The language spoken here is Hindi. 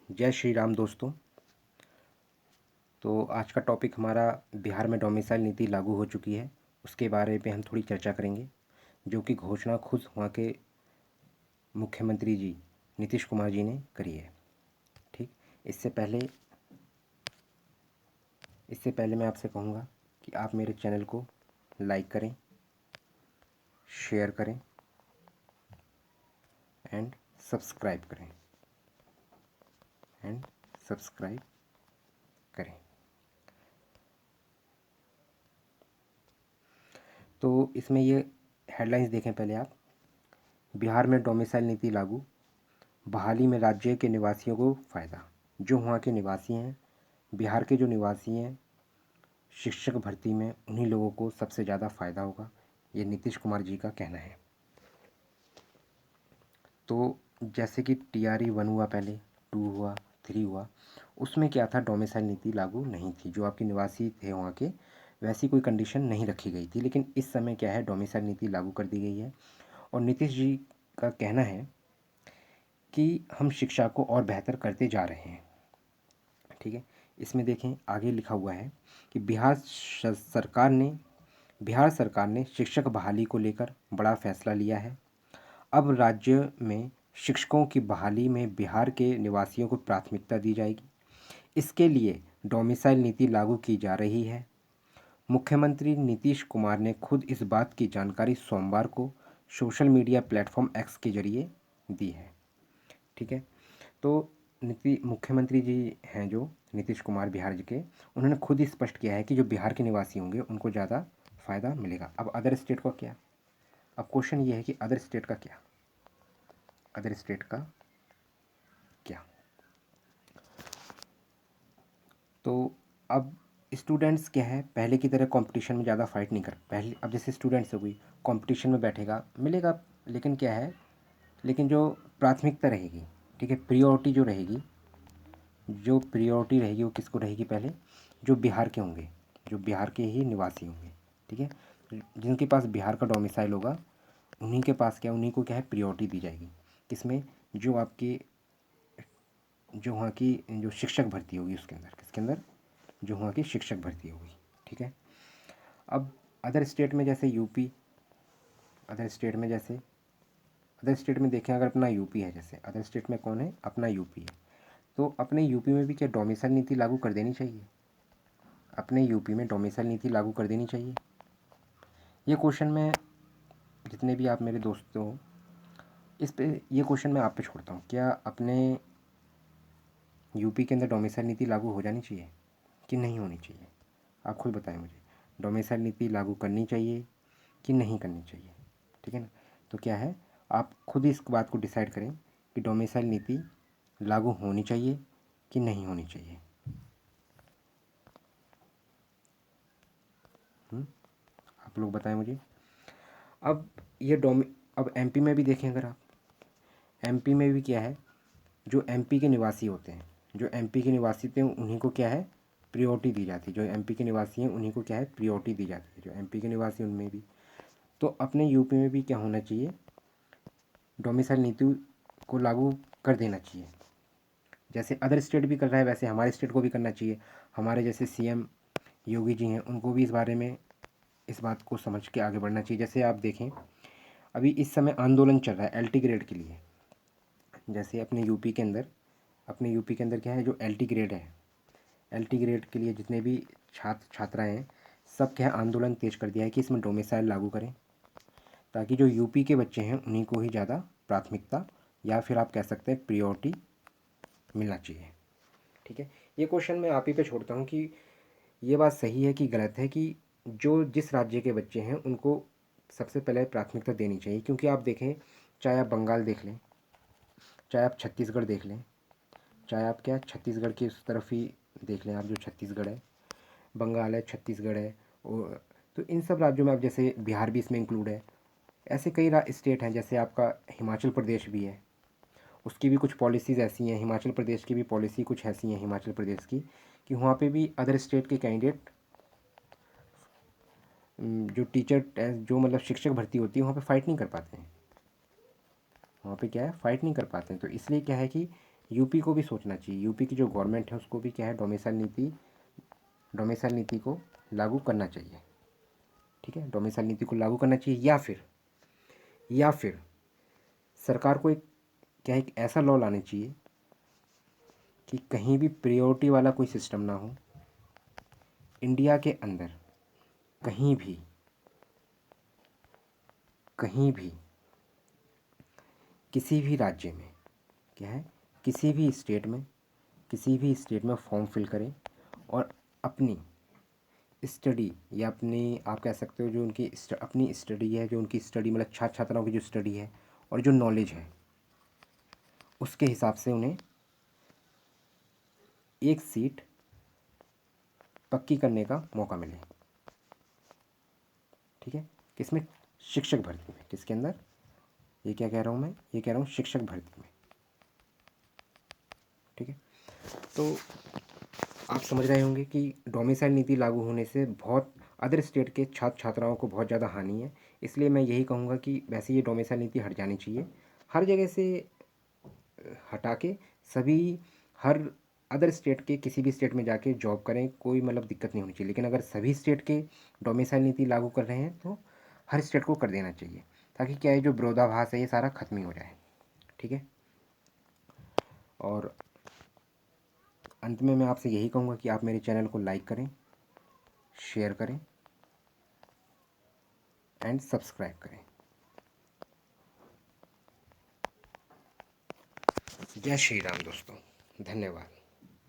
जय श्री राम दोस्तों। तो आज का टॉपिक हमारा बिहार में डोमिसाइल नीति लागू हो चुकी है, उसके बारे में हम थोड़ी चर्चा करेंगे, जो कि घोषणा खुद वहाँ के मुख्यमंत्री जी नीतीश कुमार जी ने करी है। ठीक। इससे पहले इससे पहले मैं आपसे कहूँगा कि आप मेरे चैनल को लाइक करें, शेयर करें एंड सब्सक्राइब करें एंड सब्सक्राइब करें। तो इसमें ये हेडलाइंस देखें पहले आप। बिहार में डोमिसाइल नीति लागू, बहाली में राज्य के निवासियों को फ़ायदा। जो वहाँ के निवासी हैं, बिहार के जो निवासी हैं, शिक्षक भर्ती में उन्हीं लोगों को सबसे ज़्यादा फ़ायदा होगा, ये नीतीश कुमार जी का कहना है। तो जैसे कि TRE 1 हुआ, पहले 2 हुआ, 3 हुआ, उसमें क्या था, डोमिसाइल नीति लागू नहीं थी। जो आपके निवासी थे वहाँ के, वैसी कोई कंडीशन नहीं रखी गई थी। लेकिन इस समय क्या है, डोमिसाइल नीति लागू कर दी गई है और नीतीश जी का कहना है कि हम शिक्षा को और बेहतर करते जा रहे हैं। ठीक है। इसमें देखें आगे लिखा हुआ है कि बिहार सरकार ने शिक्षक बहाली को लेकर बड़ा फैसला लिया है। अब राज्य में शिक्षकों की बहाली में बिहार के निवासियों को प्राथमिकता दी जाएगी। इसके लिए डोमिसाइल नीति लागू की जा रही है। मुख्यमंत्री नीतीश कुमार ने खुद इस बात की जानकारी सोमवार को सोशल मीडिया प्लेटफॉर्म एक्स के जरिए दी है। ठीक है। तो मुख्यमंत्री जी हैं जो नीतीश कुमार बिहार जी के, उन्होंने खुद ही स्पष्ट किया है कि जो बिहार के निवासी होंगे उनको ज़्यादा फ़ायदा मिलेगा। अब अदर स्टेट का क्या? अब क्वेश्चन ये है कि अदर स्टेट का क्या, अदर स्टेट का क्या? तो अब स्टूडेंट्स क्या है, पहले की तरह कंपटीशन में ज़्यादा फाइट नहीं कर पहले। अब जैसे स्टूडेंट्स हो गई, कंपटीशन में बैठेगा, मिलेगा, लेकिन क्या है, लेकिन जो प्राथमिकता रहेगी, ठीक है, प्रियोरिटी जो रहेगी, जो प्रियोरिटी रहेगी वो किसको रहेगी? पहले जो बिहार के होंगे, जो बिहार के ही निवासी होंगे, ठीक है, जिनके पास बिहार का डोमिसाइल होगा, उन्हीं के पास क्या, उन्हीं को क्या है, प्रियोरिटी दी जाएगी। किसमें? जो आपकी, जो वहाँ की जो शिक्षक भर्ती होगी उसके अंदर, किसके अंदर? जो वहाँ की शिक्षक भर्ती होगी। ठीक है। अब अदर स्टेट में जैसे यूपी, अदर स्टेट में जैसे अदर स्टेट में देखें, अगर अपना यूपी है, जैसे अदर स्टेट में कौन है, अपना यूपी है, तो अपने यूपी में भी क्या डोमिसाइल नीति लागू कर देनी चाहिए? अपने यूपी में डोमिसाइल नीति लागू कर देनी चाहिए। ये क्वेश्चन मैं, जितने भी आप मेरे दोस्त हो, इस पे ये क्वेश्चन मैं आप पे छोड़ता हूँ। क्या अपने यूपी के अंदर डोमिसाइल नीति लागू हो जानी चाहिए कि नहीं होनी चाहिए? आप खुद बताएं मुझे, डोमिसाइल नीति लागू करनी चाहिए कि नहीं करनी चाहिए? ठीक है ना। तो क्या है, आप खुद ही इस बात को डिसाइड करें कि डोमिसाइल नीति लागू होनी चाहिए कि नहीं होनी चाहिए। आप लोग बताएं मुझे। अब ये अब एमपी में भी देखें, अगर आप एमपी में भी क्या है, जो एमपी के निवासी होते हैं, जो एमपी के निवासी थे उन्हीं को क्या है, प्रियोरिटी दी जाती है। जो एमपी के निवासी हैं उन्हीं को क्या है, प्रियोरिटी दी जाती है, जो एमपी के निवासी उनमें भी। तो अपने यूपी में भी क्या होना चाहिए, डोमिसाइल नीति को लागू कर देना चाहिए। जैसे अदर स्टेट भी कर रहा है, वैसे हमारे स्टेट को भी करना चाहिए। हमारे जैसे सीएम योगी जी हैं, उनको भी इस बारे में, इस बात को समझ के आगे बढ़ना चाहिए। जैसे आप देखें, अभी इस समय आंदोलन चल रहा है LT ग्रेड के लिए। जैसे अपने यूपी के अंदर क्या है, जो LT ग्रेड है, LT ग्रेड के लिए जितने भी छात्र छात्राएँ हैं, सब क्या है, आंदोलन तेज कर दिया है कि इसमें डोमिसाइल लागू करें, ताकि जो यूपी के बच्चे हैं उन्हीं को ही ज़्यादा प्राथमिकता, या फिर आप कह सकते हैं प्रियोरिटी मिलना चाहिए। ठीक है। ये क्वेश्चन मैं आप ही पे छोड़ता हूँ कि ये बात सही है कि गलत है, कि जो जिस राज्य के बच्चे हैं उनको सबसे पहले प्राथमिकता देनी चाहिए। क्योंकि आप देखें, चाहे आप बंगाल देख लें, चाहे आप छत्तीसगढ़ देख लें, चाहे आप क्या छत्तीसगढ़ की उस तरफ ही देख लें, आप जो छत्तीसगढ़ है, बंगाल है, छत्तीसगढ़ है, और तो इन सब राज्यों में, आप जैसे बिहार भी इसमें इंक्लूड है, ऐसे कई स्टेट हैं। जैसे आपका हिमाचल प्रदेश भी है, उसकी भी कुछ पॉलिसीज़ ऐसी हैं, हिमाचल प्रदेश की भी पॉलिसी कुछ ऐसी हैं हिमाचल प्रदेश की, कि वहाँ पे भी अदर स्टेट के कैंडिडेट, जो टीचर, जो मतलब शिक्षक भर्ती होती है, वहाँ पे फ़ाइट नहीं कर पाते हैं। वहाँ पे क्या है, फ़ाइट नहीं कर पाते हैं। तो इसलिए क्या है कि यूपी को भी सोचना चाहिए, यूपी की जो गवर्नमेंट है उसको भी क्या है, डोमिसाइल नीति को लागू करना चाहिए। ठीक है, डोमिसाइल नीति को लागू करना चाहिए, या फिर सरकार को एक ऐसा लॉ लाना चाहिए कि कहीं भी प्रायोरिटी वाला कोई सिस्टम ना हो इंडिया के अंदर, कहीं भी किसी भी राज्य में क्या है, किसी भी स्टेट में फॉर्म फिल करें और अपनी स्टडी या आप कह सकते हो जो उनकी अपनी स्टडी है, जो उनकी स्टडी मतलब छात्र छात्राओं की जो स्टडी है और जो नॉलेज है उसके हिसाब से उन्हें एक सीट पक्की करने का मौका मिले। ठीक है, किसमें, शिक्षक भर्ती में, किसके अंदर, ये क्या कह रहा हूँ मैं, ये कह रहा हूँ शिक्षक भर्ती में। ठीक है, तो आप समझ रहे होंगे कि डोमिसाइल नीति लागू होने से बहुत अदर स्टेट के छात्र छात्राओं को बहुत ज़्यादा हानि है। इसलिए मैं यही कहूँगा कि वैसे ये डोमिसाइल नीति हट जानी चाहिए, हर जगह से हटा के सभी हर अदर स्टेट के किसी भी स्टेट में जाके जॉब करें, कोई मतलब दिक्कत नहीं होनी चाहिए। लेकिन अगर सभी स्टेट के डोमिसाइल नीति लागू कर रहे हैं तो हर स्टेट को कर देना चाहिए, ताकि क्या है जो विरोधाभास है ये सारा ख़त्म ही हो जाए। ठीक है, और अंत में मैं आपसे यही कहूँगा कि आप मेरे चैनल को लाइक करें, शेयर करें एंड सब्सक्राइब करें। जय श्री राम दोस्तों, धन्यवाद।